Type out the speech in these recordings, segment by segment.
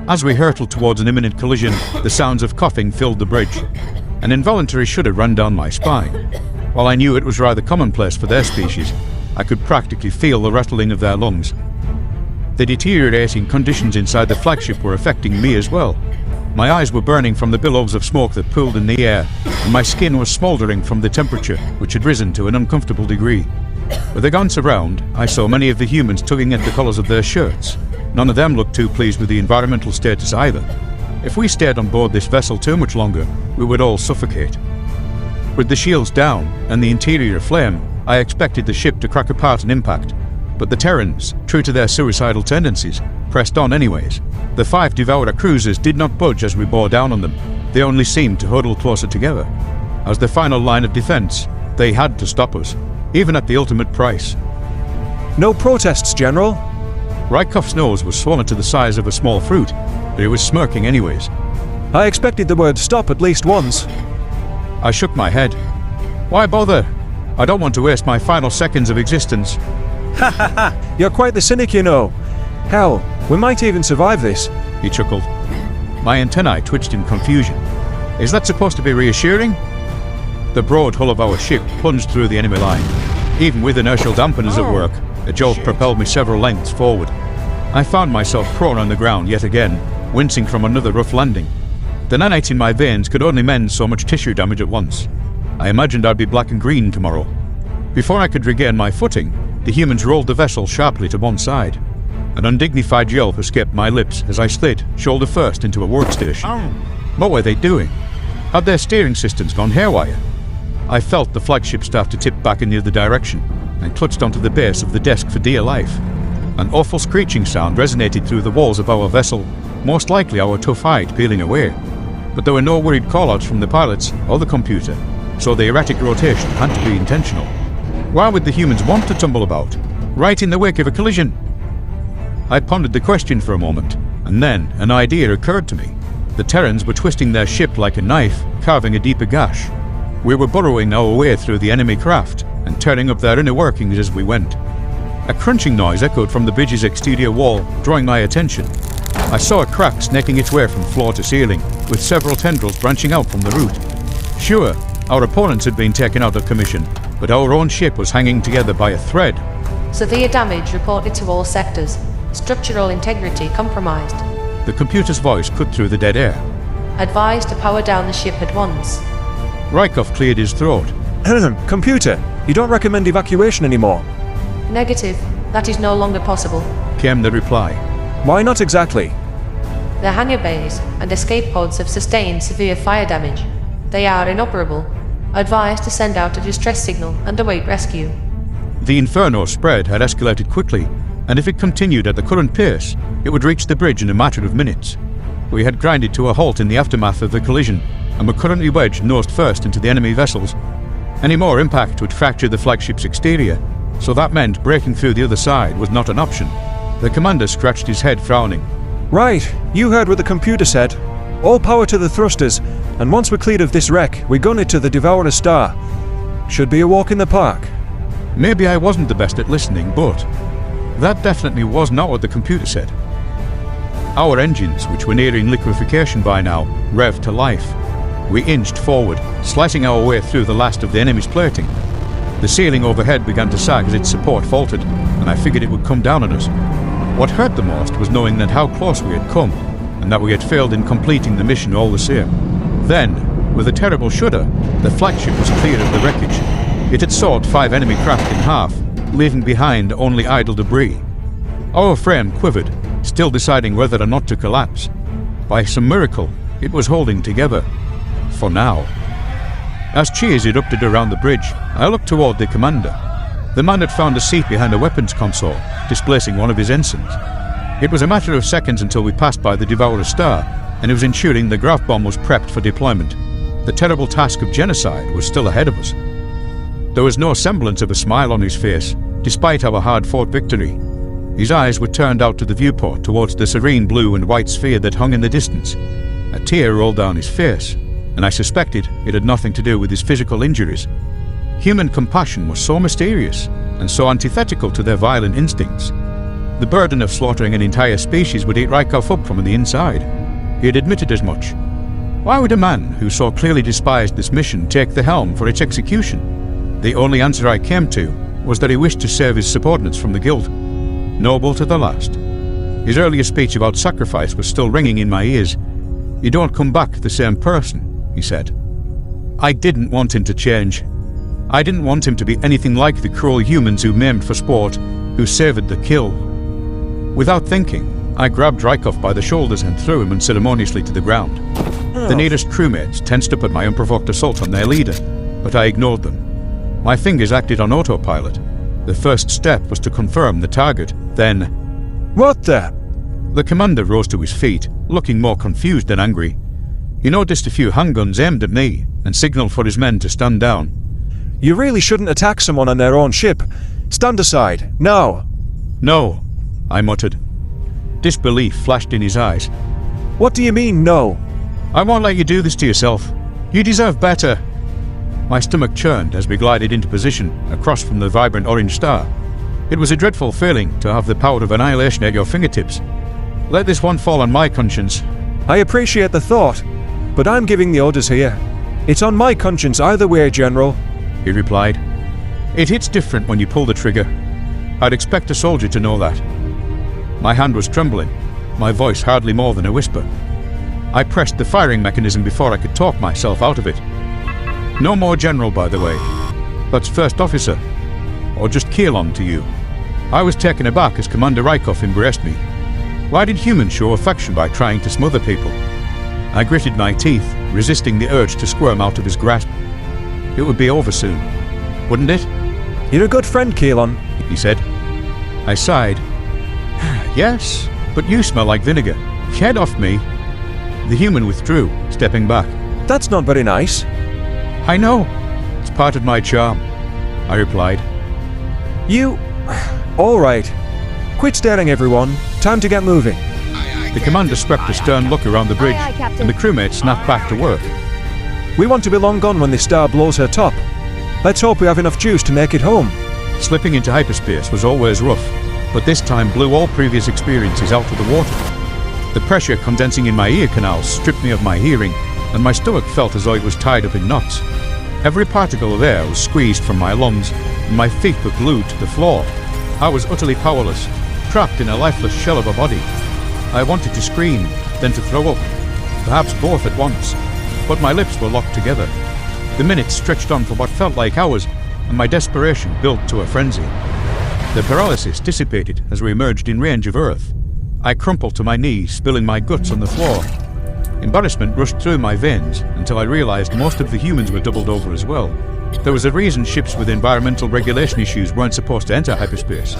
As we hurtled towards an imminent collision, the sounds of coughing filled the bridge. An involuntary shudder ran down my spine. While I knew it was rather commonplace for their species, I could practically feel the rattling of their lungs. The deteriorating conditions inside the flagship were affecting me as well. My eyes were burning from the billows of smoke that pooled in the air, and my skin was smouldering from the temperature, which had risen to an uncomfortable degree. With a glance around, I saw many of the humans tugging at the collars of their shirts. None of them looked too pleased with the environmental status either. If we stayed on board this vessel too much longer, we would all suffocate. With the shields down and the interior aflame, I expected the ship to crack apart on impact, but the Terrans, true to their suicidal tendencies, pressed on anyways. The 5 Devourer cruisers did not budge as we bore down on them. They only seemed to huddle closer together. As the final line of defense, they had to stop us, even at the ultimate price. No protests, General. Rykoff's nose was swollen to the size of a small fruit, but he was smirking anyways. I expected the word stop at least once. I shook my head. Why bother? I don't want to waste my final seconds of existence. Ha ha ha! You're quite the cynic, you know. Hell, we might even survive this. He chuckled. My antennae twitched in confusion. Is that supposed to be reassuring? The broad hull of our ship plunged through the enemy line. Even with inertial dampeners at work, a jolt propelled me several lengths forward. I found myself prone on the ground yet again, wincing from another rough landing. The nanites in my veins could only mend so much tissue damage at once. I imagined I'd be black and green tomorrow. Before I could regain my footing, the humans rolled the vessel sharply to one side. An undignified yelp escaped my lips as I slid, shoulder first, into a workstation. What were they doing? Had their steering systems gone haywire? I felt the flagship start to tip back in the other direction and clutched onto the base of the desk for dear life. An awful screeching sound resonated through the walls of our vessel, most likely our tough hide peeling away. But there were no worried callouts from the pilots or the computer, so the erratic rotation had to be intentional. Why would the humans want to tumble about, right in the wake of a collision? I pondered the question for a moment, and then an idea occurred to me. The Terrans were twisting their ship like a knife, carving a deeper gash. We were burrowing our way through the enemy craft and tearing up their inner workings as we went. A crunching noise echoed from the bridge's exterior wall, drawing my attention. I saw a crack snaking its way from floor to ceiling, with several tendrils branching out from the root. Sure, our opponents had been taken out of commission, but our own ship was hanging together by a thread. Severe damage reported to all sectors. Structural integrity compromised. The computer's voice cut through the dead air. Advised to power down the ship at once. Rykoff cleared his throat. Computer, you don't recommend evacuation anymore? Negative. That is no longer possible. Came the reply. Why not exactly? The hangar bays and escape pods have sustained severe fire damage. They are inoperable. Advised to send out a distress signal and await rescue. The inferno spread had escalated quickly, and if it continued at the current pace, it would reach the bridge in a matter of minutes. We had grinded to a halt in the aftermath of the collision, and were currently wedged nose first into the enemy vessels. Any more impact would fracture the flagship's exterior, so that meant breaking through the other side was not an option. The commander scratched his head, frowning. Right, you heard what the computer said. All power to the thrusters, and once we're cleared of this wreck, we gun it to the Devourer star. Should be a walk in the park. Maybe I wasn't the best at listening, but that definitely was not what the computer said. Our engines, which were nearing liquefaction by now, revved to life. We inched forward, slicing our way through the last of the enemy's plating. The ceiling overhead began to sag as its support faltered, and I figured it would come down on us. What hurt the most was knowing that how close we had come, and that we had failed in completing the mission all the same. Then, with a terrible shudder, the flagship was clear of the wreckage. It had sawed 5 enemy craft in half, leaving behind only idle debris. Our frame quivered, still deciding whether or not to collapse. By some miracle, it was holding together. For now. As cheers erupted around the bridge, I looked toward the commander. The man had found a seat behind a weapons console, displacing one of his ensigns. It was a matter of seconds until we passed by the Devourer star, and it was ensuring the Graf bomb was prepped for deployment. The terrible task of genocide was still ahead of us. There was no semblance of a smile on his face, despite our hard-fought victory. His eyes were turned out to the viewport towards the serene blue and white sphere that hung in the distance. A tear rolled down his face, and I suspected it had nothing to do with his physical injuries. Human compassion was so mysterious and so antithetical to their violent instincts. The burden of slaughtering an entire species would eat Rykov up from the inside. He had admitted as much. Why would a man who so clearly despised this mission take the helm for its execution? The only answer I came to was that he wished to save his subordinates from the guilt. Noble to the last. His earlier speech about sacrifice was still ringing in my ears. "You don't come back the same person," he said. I didn't want him to change. I didn't want him to be anything like the cruel humans who maimed for sport, who savoured the kill. Without thinking, I grabbed Rykov by the shoulders and threw him unceremoniously to the ground. The nearest crewmates tensed up at my unprovoked assault on their leader, but I ignored them. My fingers acted on autopilot. The first step was to confirm the target, then... What the? The commander rose to his feet, looking more confused than angry. He noticed a few handguns aimed at me and signaled for his men to stand down. You really shouldn't attack someone on their own ship. Stand aside, now. No, I muttered. Disbelief flashed in his eyes. What do you mean, no? I won't let you do this to yourself. You deserve better. My stomach churned as we glided into position across from the vibrant orange star. It was a dreadful feeling to have the power of annihilation at your fingertips. Let this one fall on my conscience. I appreciate the thought, but I'm giving the orders here. It's on my conscience either way, General, he replied. It hits different when you pull the trigger. I'd expect a soldier to know that. My hand was trembling, my voice hardly more than a whisper. I pressed the firing mechanism before I could talk myself out of it. No more General, by the way. That's First Officer. Or just Keelon to you. I was taken aback as Commander Rykov embraced me. Why did humans show affection by trying to smother people? I gritted my teeth, resisting the urge to squirm out of his grasp. It would be over soon, wouldn't it? You're a good friend, Keelon, he said. I sighed. Yes, but you smell like vinegar. Get off me. The human withdrew, stepping back. That's not very nice. I know. It's part of my charm, I replied. You... All right. Quit staring, everyone. Time to get moving. The commander swept a stern look around the bridge, and the crewmates snapped back to work. We want to be long gone when this star blows her top. Let's hope we have enough juice to make it home. Slipping into hyperspace was always rough, but this time blew all previous experiences out of the water. The pressure condensing in my ear canals stripped me of my hearing, and my stomach felt as though it was tied up in knots. Every particle of air was squeezed from my lungs, and my feet were glued to the floor. I was utterly powerless, trapped in a lifeless shell of a body. I wanted to scream, then to throw up, perhaps both at once, but my lips were locked together. The minutes stretched on for what felt like hours, and my desperation built to a frenzy. The paralysis dissipated as we emerged in range of Earth. I crumpled to my knees, spilling my guts on the floor. Embarrassment rushed through my veins until I realized most of the humans were doubled over as well. There was a reason ships with environmental regulation issues weren't supposed to enter hyperspace.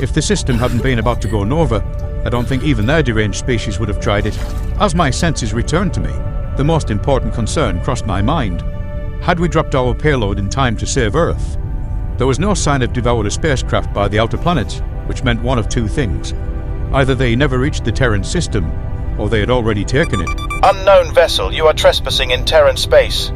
If the system hadn't been about to go Nova, I don't think even their deranged species would have tried it. As my senses returned to me, the most important concern crossed my mind. Had we dropped our payload in time to save Earth? There was no sign of Devourer spacecraft by the outer planets, which meant one of two things. Either they never reached the Terran system, or they had already taken it. Unknown vessel, you are trespassing in Terran space.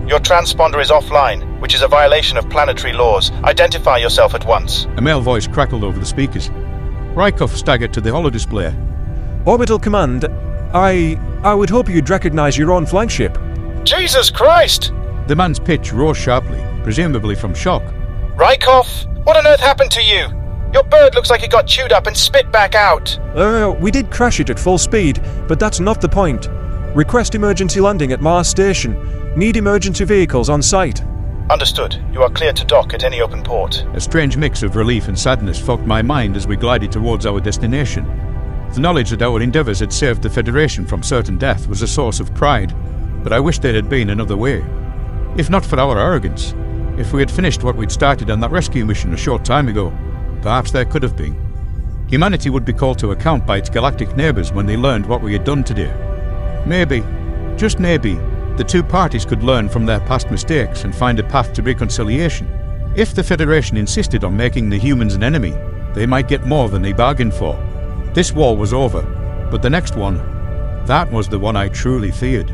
Your transponder is offline, which is a violation of planetary laws. Identify yourself at once. A male voice crackled over the speakers. Rykov staggered to the holodisplay. Orbital Command, I would hope you'd recognize your own flagship. Jesus Christ! The man's pitch rose sharply, presumably from shock. Rykov, what on earth happened to you? Your bird looks like it got chewed up and spit back out. We did crash it at full speed, but that's not the point. Request emergency landing at Mars Station. Need emergency vehicles on site. Understood. You are clear to dock at any open port. A strange mix of relief and sadness fogged my mind as we glided towards our destination. The knowledge that our endeavours had saved the Federation from certain death was a source of pride, but I wished there had been another way. If not for our arrogance, if we had finished what we'd started on that rescue mission a short time ago, perhaps there could have been. Humanity would be called to account by its galactic neighbours when they learned what we had done today. Maybe, just maybe, the two parties could learn from their past mistakes and find a path to reconciliation. If the Federation insisted on making the humans an enemy, they might get more than they bargained for. This war was over, but the next one, that was the one I truly feared.